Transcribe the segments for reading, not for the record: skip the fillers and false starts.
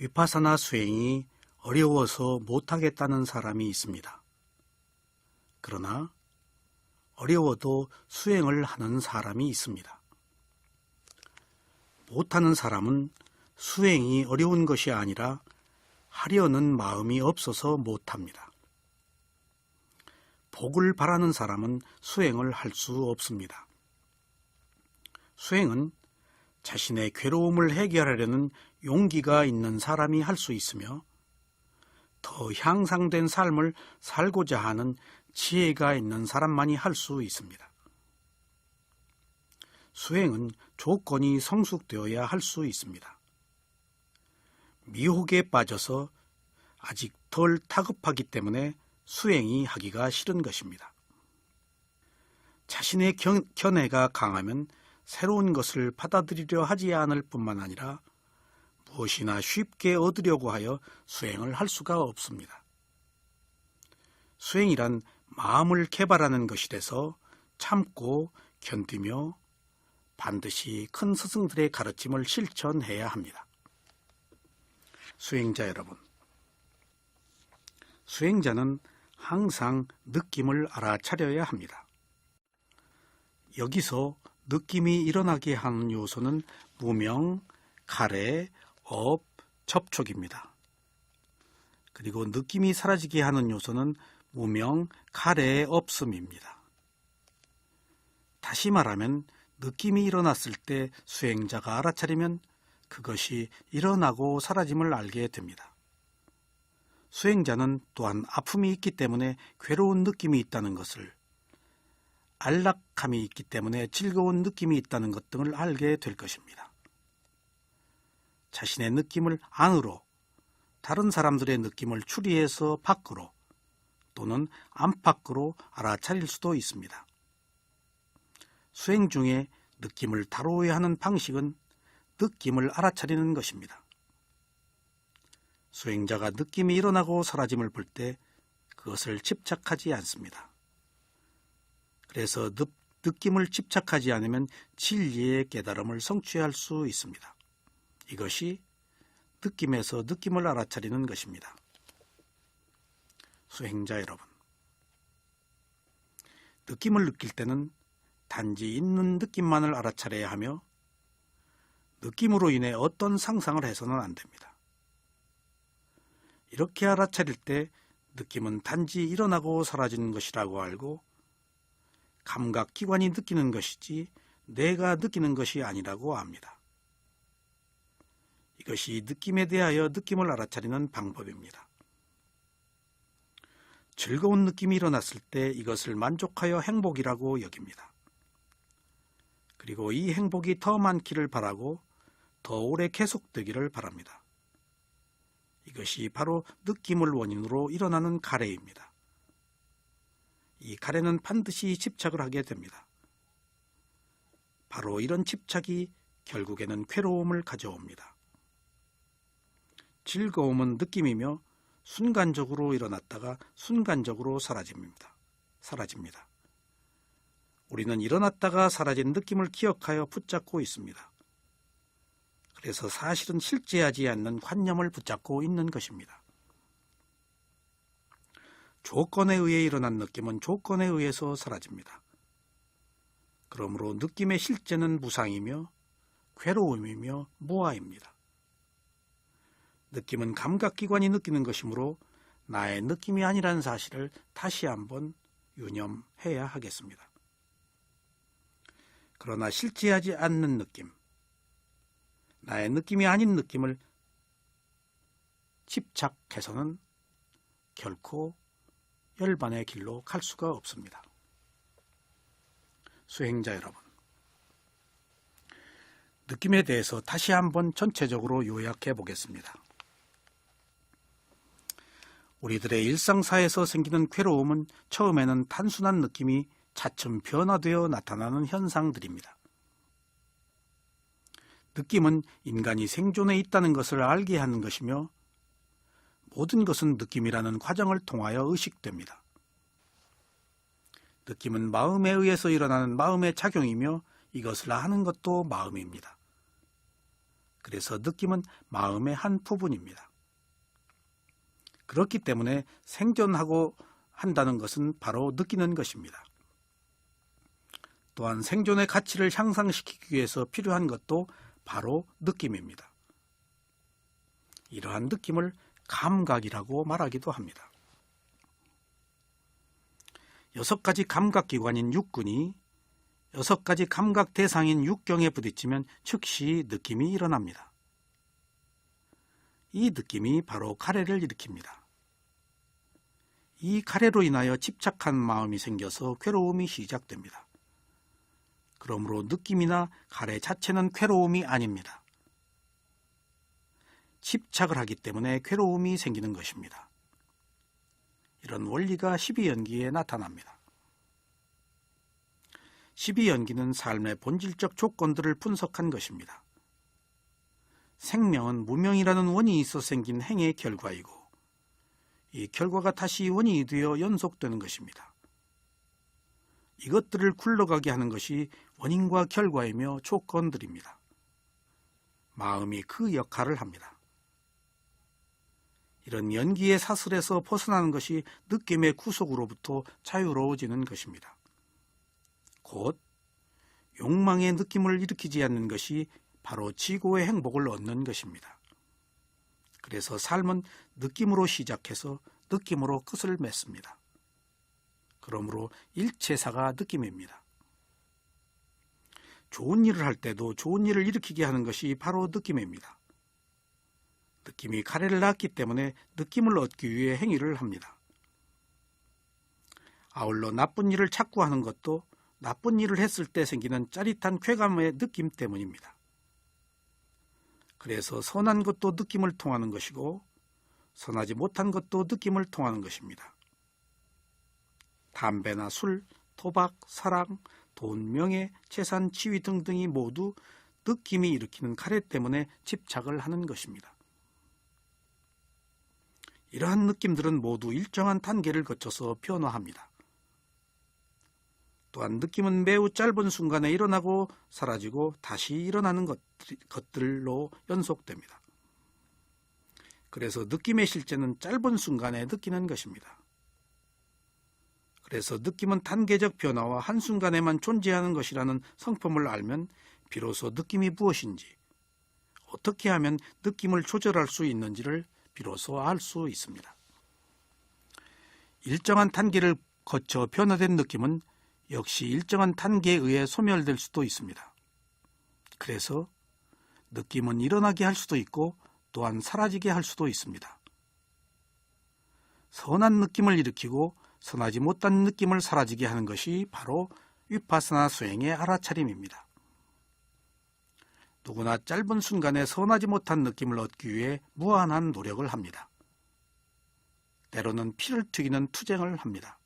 위파사나 수행이 어려워서 못하겠다는 사람이 있습니다. 그러나 어려워도 수행을 하는 사람이 있습니다. 못하는 사람은 수행이 어려운 것이 아니라 하려는 마음이 없어서 못합니다. 복을 바라는 사람은 수행을 할 수 없습니다. 수행은 자신의 괴로움을 해결하려는 용기가 있는 사람이 할 수 있으며 더 향상된 삶을 살고자 하는 지혜가 있는 사람만이 할 수 있습니다. 수행은 조건이 성숙되어야 할 수 있습니다. 미혹에 빠져서 아직 덜 다급하기 때문에 수행이 하기가 싫은 것입니다. 자신의 견해가 강하면 새로운 것을 받아들이려 하지 않을 뿐만 아니라 무엇이나 쉽게 얻으려고 하여 수행을 할 수가 없습니다. 수행이란 마음을 개발하는 것이라서 참고 견디며 반드시 큰 스승들의 가르침을 실천해야 합니다. 수행자 여러분, 수행자는 항상 느낌을 알아차려야 합니다. 여기서 느낌이 일어나게 하는 요소는 무명, 가래, 업, 접촉입니다. 그리고 느낌이 사라지게 하는 요소는 무명, 가래의 없음입니다. 다시 말하면 느낌이 일어났을 때 수행자가 알아차리면 그것이 일어나고 사라짐을 알게 됩니다. 수행자는 또한 아픔이 있기 때문에 괴로운 느낌이 있다는 것을, 안락함이 있기 때문에 즐거운 느낌이 있다는 것 등을 알게 될 것입니다. 자신의 느낌을 안으로, 다른 사람들의 느낌을 추리해서 밖으로 또는 안팎으로 알아차릴 수도 있습니다. 수행 중에 느낌을 다루어야 하는 방식은 느낌을 알아차리는 것입니다. 수행자가 느낌이 일어나고 사라짐을 볼 때 그것을 집착하지 않습니다. 그래서 느낌을 집착하지 않으면 진리의 깨달음을 성취할 수 있습니다. 이것이 느낌에서 느낌을 알아차리는 것입니다. 수행자 여러분, 느낌을 느낄 때는 단지 있는 느낌만을 알아차려야 하며 느낌으로 인해 어떤 상상을 해서는 안 됩니다. 이렇게 알아차릴 때 느낌은 단지 일어나고 사라지는 것이라고 알고 감각기관이 느끼는 것이지 내가 느끼는 것이 아니라고 압니다. 이것이 느낌에 대하여 느낌을 알아차리는 방법입니다. 즐거운 느낌이 일어났을 때 이것을 만족하여 행복이라고 여깁니다. 그리고 이 행복이 더 많기를 바라고 더 오래 계속되기를 바랍니다. 이것이 바로 느낌을 원인으로 일어나는 가래입니다. 이 가래는 반드시 집착을 하게 됩니다. 바로 이런 집착이 결국에는 괴로움을 가져옵니다. 즐거움은 느낌이며 순간적으로 일어났다가 순간적으로 사라집니다. 우리는 일어났다가 사라진 느낌을 기억하여 붙잡고 있습니다. 그래서 사실은 실제하지 않는 관념을 붙잡고 있는 것입니다. 조건에 의해 일어난 느낌은 조건에 의해서 사라집니다. 그러므로 느낌의 실제는 무상이며 괴로움이며 무아입니다. 느낌은 감각기관이 느끼는 것이므로 나의 느낌이 아니라는 사실을 다시 한번 유념해야 하겠습니다. 그러나 실제하지 않는 느낌, 나의 느낌이 아닌 느낌을 집착해서는 결코 열반의 길로 갈 수가 없습니다. 수행자 여러분, 느낌에 대해서 다시 한번 전체적으로 요약해 보겠습니다. 우리들의 일상사에서 생기는 괴로움은 처음에는 단순한 느낌이 차츰 변화되어 나타나는 현상들입니다. 느낌은 인간이 생존해 있다는 것을 알게 하는 것이며 모든 것은 느낌이라는 과정을 통하여 의식됩니다. 느낌은 마음에 의해서 일어나는 마음의 작용이며 이것을 아는 것도 마음입니다. 그래서 느낌은 마음의 한 부분입니다. 그렇기 때문에 생존하고 한다는 것은 바로 느끼는 것입니다. 또한 생존의 가치를 향상시키기 위해서 필요한 것도 바로 느낌입니다. 이러한 느낌을 감각이라고 말하기도 합니다. 6가지 감각기관인 육근이 6가지 감각 대상인 육경에 부딪히면 즉시 느낌이 일어납니다. 이 느낌이 바로 가래를 일으킵니다. 이 가래로 인하여 집착한 마음이 생겨서 괴로움이 시작됩니다. 그러므로 느낌이나 가래 자체는 괴로움이 아닙니다. 집착을 하기 때문에 괴로움이 생기는 것입니다. 이런 원리가 12연기에 나타납니다. 12연기는 삶의 본질적 조건들을 분석한 것입니다. 생명은 무명이라는 원인이 있어 생긴 행의 결과이고 이 결과가 다시 원인이 되어 연속되는 것입니다. 이것들을 굴러가게 하는 것이 원인과 결과이며 조건들입니다. 마음이 그 역할을 합니다. 이런 연기의 사슬에서 벗어나는 것이 느낌의 구속으로부터 자유로워지는 것입니다. 곧 욕망의 느낌을 일으키지 않는 것이 바로 지고의 행복을 얻는 것입니다. 그래서 삶은 느낌으로 시작해서 느낌으로 끝을 맺습니다. 그러므로 일체사가 느낌입니다. 좋은 일을 할 때도 좋은 일을 일으키게 하는 것이 바로 느낌입니다. 느낌이 가래를 낳았기 때문에 느낌을 얻기 위해 행위를 합니다. 아울러 나쁜 일을 자꾸 하는 것도 나쁜 일을 했을 때 생기는 짜릿한 쾌감의 느낌 때문입니다. 그래서 선한 것도 느낌을 통하는 것이고 선하지 못한 것도 느낌을 통하는 것입니다. 담배나 술, 도박, 사랑, 돈, 명예, 재산, 지위 등등이 모두 느낌이 일으키는 가래 때문에 집착을 하는 것입니다. 이러한 느낌들은 모두 일정한 단계를 거쳐서 변화합니다. 또한 느낌은 매우 짧은 순간에 일어나고 사라지고 다시 일어나는 것들로 연속됩니다. 그래서 느낌의 실제는 짧은 순간에 느끼는 것입니다. 그래서 느낌은 단계적 변화와 한순간에만 존재하는 것이라는 성품을 알면 비로소 느낌이 무엇인지, 어떻게 하면 느낌을 조절할 수 있는지를 비로소 알 수 있습니다. 일정한 단계를 거쳐 변화된 느낌은 역시 일정한 단계에 의해 소멸될 수도 있습니다. 그래서 느낌은 일어나게 할 수도 있고 또한 사라지게 할 수도 있습니다. 선한 느낌을 일으키고 선하지 못한 느낌을 사라지게 하는 것이 바로 위파사나 수행의 알아차림입니다. 누구나 짧은 순간에 선하지 못한 느낌을 얻기 위해 무한한 노력을 합니다. 때로는 피를 튀기는 투쟁을 합니다.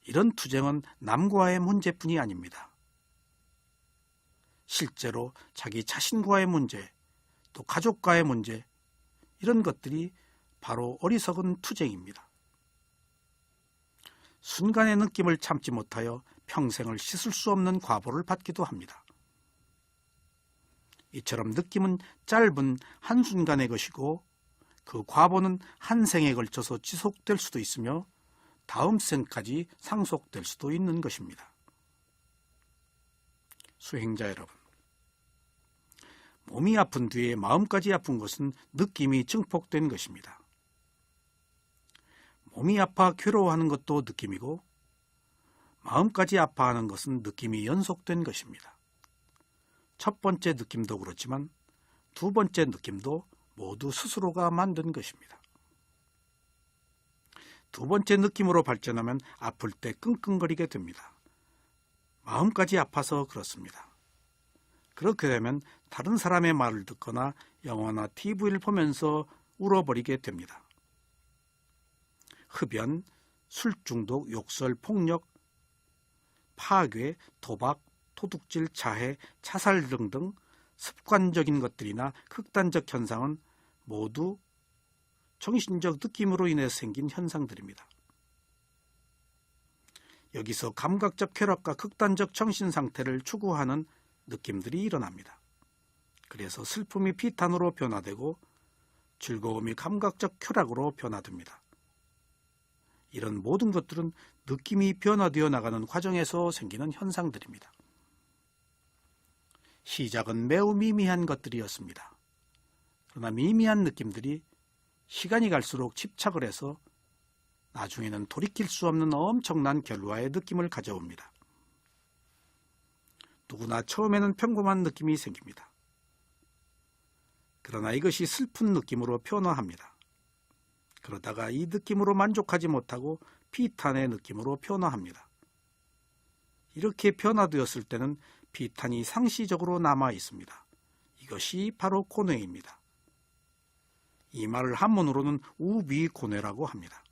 이런 투쟁은 남과의 문제뿐이 아닙니다. 실제로 자기 자신과의 문제, 또 가족과의 문제, 이런 것들이 바로 어리석은 투쟁입니다. 순간의 느낌을 참지 못하여 평생을 씻을 수 없는 과보를 받기도 합니다. 이처럼 느낌은 짧은 한순간의 것이고 그 과보는 한 생에 걸쳐서 지속될 수도 있으며 다음 생까지 상속될 수도 있는 것입니다. 수행자 여러분, 몸이 아픈 뒤에 마음까지 아픈 것은 느낌이 증폭된 것입니다. 몸이 아파 괴로워하는 것도 느낌이고 마음까지 아파하는 것은 느낌이 연속된 것입니다. 첫 번째 느낌도 그렇지만 두 번째 느낌도 모두 스스로가 만든 것입니다. 두 번째 느낌으로 발전하면 아플 때 끙끙거리게 됩니다. 마음까지 아파서 그렇습니다. 그렇게 되면 다른 사람의 말을 듣거나 영화나 TV를 보면서 울어버리게 됩니다. 흡연, 술중독, 욕설, 폭력, 파괴, 도박, 도둑질, 자해, 자살 등등 습관적인 것들이나 극단적 현상은 모두 정신적 느낌으로 인해 생긴 현상들입니다. 여기서 감각적 쾌락과 극단적 정신 상태를 추구하는 느낌들이 일어납니다. 그래서 슬픔이 비탄으로 변화되고 즐거움이 감각적 쾌락으로 변화됩니다. 이런 모든 것들은 느낌이 변화되어 나가는 과정에서 생기는 현상들입니다. 시작은 매우 미미한 것들이었습니다. 그러나 미미한 느낌들이 시간이 갈수록 집착을 해서 나중에는 돌이킬 수 없는 엄청난 결과의 느낌을 가져옵니다. 누구나 처음에는 평범한 느낌이 생깁니다. 그러나 이것이 슬픈 느낌으로 변화합니다. 그러다가 이 느낌으로 만족하지 못하고 비탄의 느낌으로 변화합니다. 이렇게 변화되었을 때는 비탄이 상시적으로 남아 있습니다. 이것이 바로 고뇌입니다. 이 말을 한문으로는 우비고뇌라고 합니다.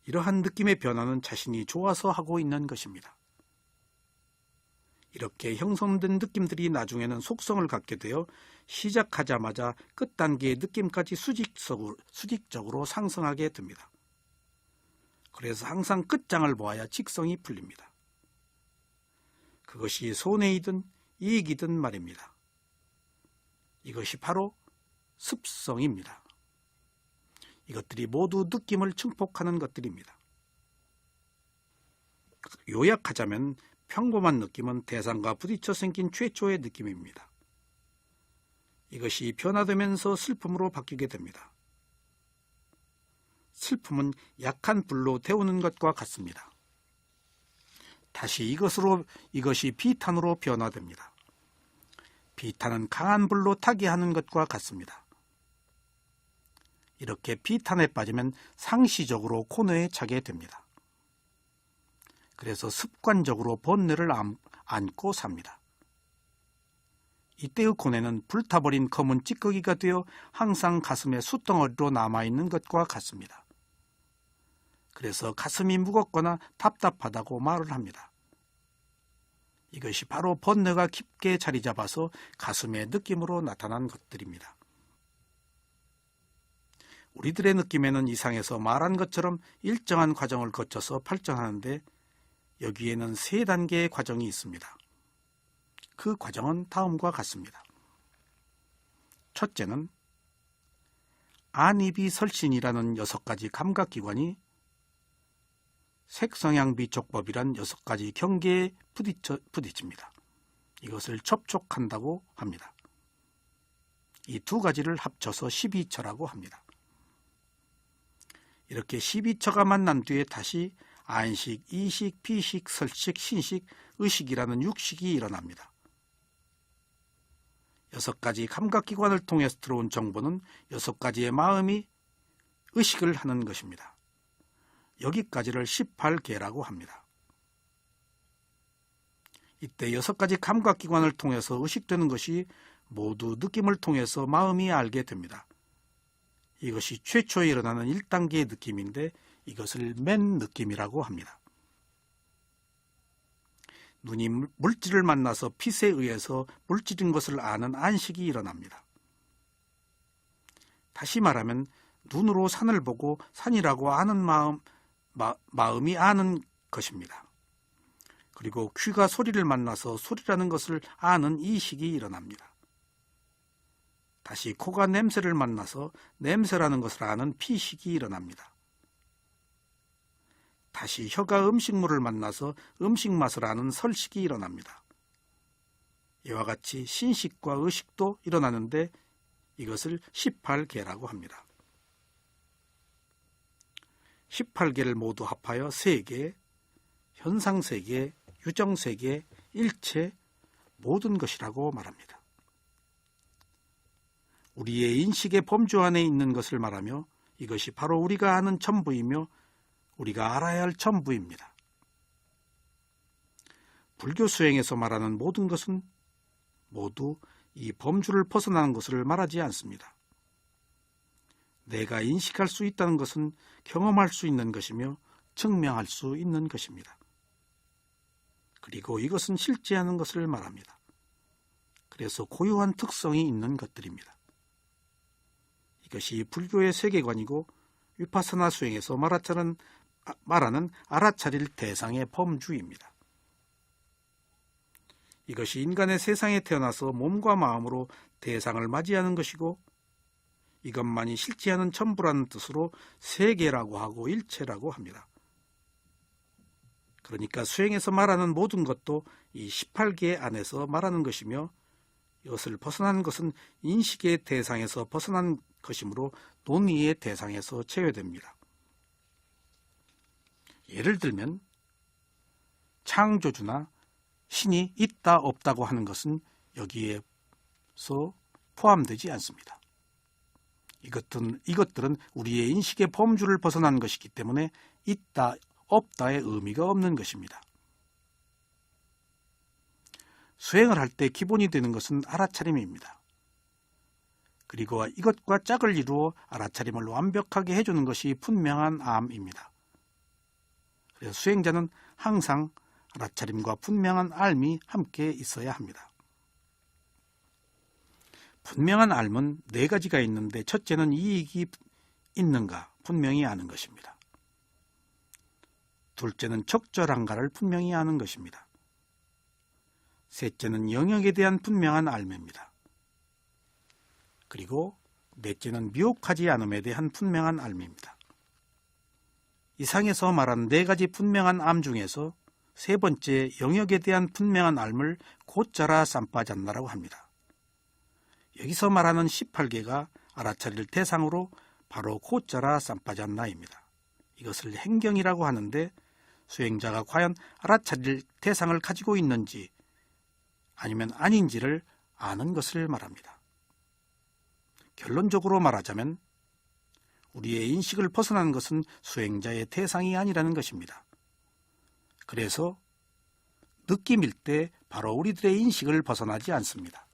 이러한 느낌의 변화는 자신이 좋아서 하고 있는 것입니다. 이렇게 형성된 느낌들이 나중에는 속성을 갖게 되어 시작하자마자 끝단계의 느낌까지 수직적으로 상승하게 됩니다. 그래서 항상 끝장을 보아야 직성이 풀립니다. 그것이 손해이든 이익이든 말입니다. 이것이 바로 습성입니다. 이것들이 모두 느낌을 증폭하는 것들입니다. 요약하자면 평범한 느낌은 대상과 부딪혀 생긴 최초의 느낌입니다. 이것이 변화되면서 슬픔으로 바뀌게 됩니다. 슬픔은 약한 불로 데우는 것과 같습니다. 다시 이것이 비탄으로 변화됩니다. 비탄은 강한 불로 타게 하는 것과 같습니다. 이렇게 비탄에 빠지면 상시적으로 고뇌에 차게 됩니다. 그래서 습관적으로 번뇌를 안고 삽니다. 이때의 고뇌는 불타버린 검은 찌꺼기가 되어 항상 가슴에 숯덩어리로 남아있는 것과 같습니다. 그래서 가슴이 무겁거나 답답하다고 말을 합니다. 이것이 바로 번뇌가 깊게 자리 잡아서 가슴의 느낌으로 나타난 것들입니다. 우리들의 느낌에는 이상에서 말한 것처럼 일정한 과정을 거쳐서 발전하는데 여기에는 3단계의 과정이 있습니다. 그 과정은 다음과 같습니다. 첫째는 안이비설신이라는 6가지 감각기관이 색성향비촉법이란 6가지 경계에 부딪힙니다. 이것을 접촉한다고 합니다. 이 2가지를 합쳐서 12처라고 합니다. 이렇게 12처가 만난 뒤에 다시 안식, 이식, 비식, 설식, 신식, 의식이라는 6식이 일어납니다. 6가지 감각기관을 통해서 들어온 정보는 6가지의 마음이 의식을 하는 것입니다. 여기까지를 18계라고 합니다. 이때 6가지 감각기관을 통해서 의식되는 것이 모두 느낌을 통해서 마음이 알게 됩니다. 이것이 최초에 일어나는 1단계의 느낌인데 이것을 맨 느낌이라고 합니다. 눈이 물질을 만나서 빛에 의해서 물질인 것을 아는 안식이 일어납니다. 다시 말하면 눈으로 산을 보고 산이라고 아는 마음이 아는 것입니다. 그리고 귀가 소리를 만나서 소리라는 것을 아는 이식이 일어납니다. 다시 코가 냄새를 만나서 냄새라는 것을 아는 피식이 일어납니다. 다시 혀가 음식물을 만나서 음식 맛을 아는 설식이 일어납니다. 이와 같이 신식과 의식도 일어나는데 이것을 18계라고 합니다. 18계를 모두 합하여 세계, 현상세계, 유정세계, 일체, 모든 것이라고 말합니다. 우리의 인식의 범주 안에 있는 것을 말하며 이것이 바로 우리가 아는 전부이며 우리가 알아야 할 전부입니다. 불교 수행에서 말하는 모든 것은 모두 이 범주를 벗어나는 것을 말하지 않습니다. 내가 인식할 수 있다는 것은 경험할 수 있는 것이며 증명할 수 있는 것입니다. 그리고 이것은 실제하는 것을 말합니다. 그래서 고유한 특성이 있는 것들입니다. 이것이 불교의 세계관이고 위파사나 수행에서 말하는 알아차릴 대상의 범주입니다. 이것이 인간의 세상에 태어나서 몸과 마음으로 대상을 맞이하는 것이고 이것만이 실지하는 전부라는 뜻으로 세계라고 하고 일체라고 합니다. 그러니까 수행에서 말하는 모든 것도 이 18계 안에서 말하는 것이며 이것을 벗어난 것은 인식의 대상에서 벗어난 것이므로 논의의 대상에서 제외됩니다. 예를 들면 창조주나 신이 있다 없다고 하는 것은 여기에서 포함되지 않습니다. 이것들은 우리의 인식의 범주를 벗어난 것이기 때문에 있다 없다의 의미가 없는 것입니다. 수행을 할 때 기본이 되는 것은 알아차림입니다. 그리고 이것과 짝을 이루어 알아차림을 완벽하게 해주는 것이 분명한 암입니다. 그래서 수행자는 항상 알아차림과 분명한 알미 함께 있어야 합니다. 분명한 알은 네 가지가 있는데 첫째는 이익이 있는가 분명히 아는 것입니다. 둘째는 적절한가를 분명히 아는 것입니다. 셋째는 영역에 대한 분명한 알매입니다. 그리고 넷째는 미혹하지 않음에 대한 분명한 알매입니다. 이상에서 말한 네 가지 분명한 암 중에서 세 번째 영역에 대한 분명한 알을 곧자라 삼빠잔나라고 합니다. 여기서 말하는 18개가 알아차릴 대상으로 바로 곧자라 삼빠잔나입니다. 이것을 행경이라고 하는데 수행자가 과연 알아차릴 대상을 가지고 있는지 아니면 아닌지를 아는 것을 말합니다. 결론적으로 말하자면 우리의 인식을 벗어난 것은 수행자의 대상이 아니라는 것입니다. 그래서 느낌일 때 바로 우리들의 인식을 벗어나지 않습니다.